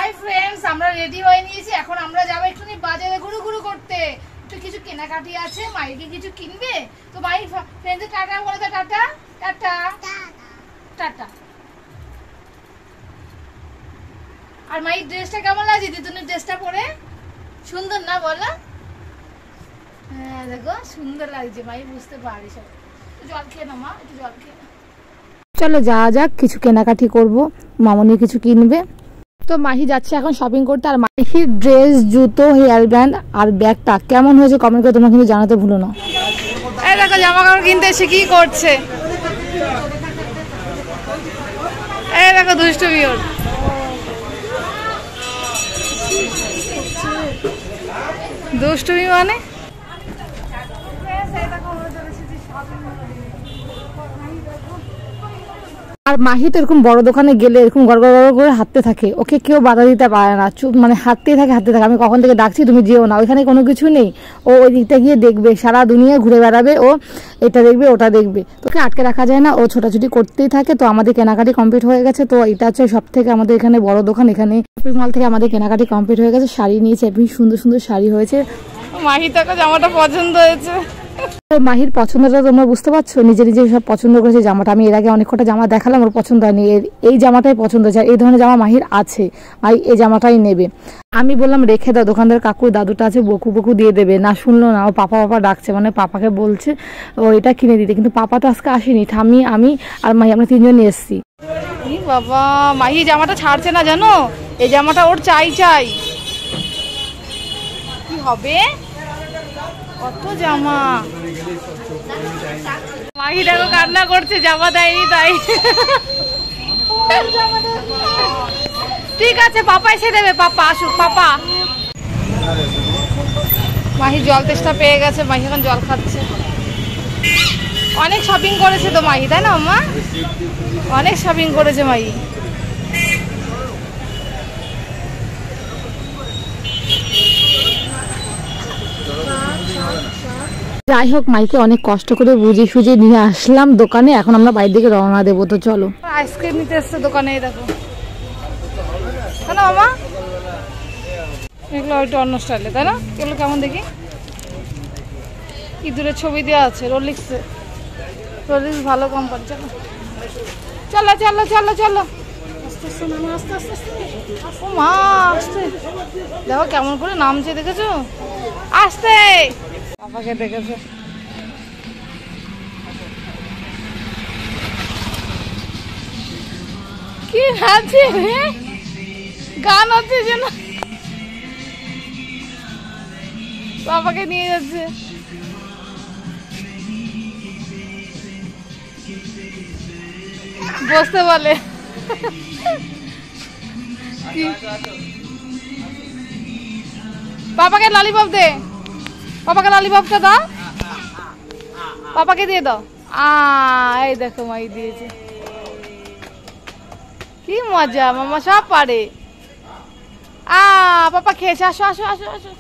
Hi friends, আমরা ready হয়ে নিয়েছি। এখন আমরা যাবো একটুখানি বাজারে ঘুরু ঘুরু করতে। একটু কিছু কেনাকাটি আছে, মাইকে কিছু কিনবে তো। মাই ফ্রেন্ডস টাটা বলে দাও। Tata tata tata. আর মাই ড্রেসটা কেমন লাগছে? দিদুনের ড্রেসটা পরে সুন্দর না বলো? হ্যাঁ দেখো সুন্দর লাগছে। মাই বুঝতে পারি সব। জল খেয়ে নাও মা, একটু জল খেয়ে নাও। চলো যাওয়া যাক, কিছু কেনাকাটি করবো, মামনি কিছু কিনবে। তো মাহি যাচ্ছে এখন শপিং করতে। আর মাহির ড্রেস, জুতো, হেয়ার ব্যান্ড আর ব্যাগটা কেমন হয়েছে কমেন্ট করে তোমরা কিন্তু জানাতে ভুলো না। এই দেখো জামা কাপড় কিনতে এসে কি করছে। এই দেখো দুষ্টু বিয়র। দুষ্টুমি মানে আর মাহি তো এরকম বড় দোকানে গেলে এরকম গড় গড় গড় করে হাঁটতে থাকে, ওকে কেউ বাধা দিতে পারে না। চুপ মানে হাঁটতেই থাকে। আমি কখন থেকে ডাকছি তুমি যেও না, ওইখানে কোনো কিছু নেই। ও ওই দিকটা গিয়ে দেখবে, সারা দুনিয়া ঘুরে বেড়াবে, ও এটা দেখবে ওটা দেখবে, তোকে আটকে রাখা যায় না। ও ছোটাছুটি করতেই থাকে। তো আমাদের কেনাকাটি কমপ্লিট হয়ে গেছে। তো এটা হচ্ছে সব থেকে আমাদের এখানে বড় দোকান। এখানে শপিং মল থেকে আমাদের কেনাকাটি কমপ্লিট হয়ে গেছে। শাড়ি নিয়েছে, খুব সুন্দর সুন্দর শাড়ি হয়েছে। মাহি তাকে জামাটা পছন্দ হয়েছে। তো মাহির পছন্দটা তোমরা বুঝতে পারছো, নিজে নিজে সব পছন্দ করেছে জামাটা। আমি এর আগে অনেক কটা জামা দেখালাম, ওর পছন্দ হয়নি। এই জামাটাই পছন্দ হয়েছে। এই ধরনের জামা মাহির আছে, মাহি এই জামাটাই নেবে। আমি বললাম রেখে দাও, দোকানদার কাকুর দাদুটা আছে, বকু বকু দিয়ে দেবে। না শুনলো না, ও পাপা পাপা ডাকছে, মানে পাপাকে বলছে ও এটা কিনে দিতে। কিন্তু পাপা তো আজকে আসেনি, ঠাম্মি আমি আর মাহি আমরা তিনজনই এসছি। বাবা মাহি জামাটা ছাড়ছে না জানো, এই জামাটা ওর চাই চাই। কি হবে কত জামা। মাহি দেখো কান্না করছে, জামা দেয়নি তাই। ঠিক আছে পাপা এসে দেবে, পাপা আসুক পাপা। মাহি জল তেষ্টা পেয়ে গেছে, মাহি এখন জল খাচ্ছে। অনেক শপিং করেছে তো মাহি, তাই না আম্মা? অনেক শপিং করেছে মাহি। যাই হোক মাইকে অনেক কষ্ট করে বুঝিয়ে সুঝিয়ে নিয়ে আসলাম দোকানে। এখন আমরা বাইরের দিকে রওনা দেবো। তো চলো। আইসক্রিম নিতে এসছে দোকানে, দেখো না মামা, এগুলো একটু অন্য স্টাইলে, তাই না? এগুলো কেমন দেখি, ইঁদুরের ছবি দেওয়া আছে। রোলিক্স ভালো কোম্পানি। চলো চলো চলো চলো চলো। ও মা আসতে দেখো কেমন করে নামছে, দেখেছো? আসতে পাপাকে দেখেছো? কি আছে রে, গান হচ্ছে যেন। পাপাকে নিয়ে যাচ্ছে। বসতে বলে। পাপাকে ললিপপ দে, পাপাকে ললিপপটা দাও, পাপাকে দিয়ে দাও। এই দেখো মাই দিয়েছে। কি মজা, মামা সব পারে। পাপা খেয়েছে। আসো আসো আসো আসো।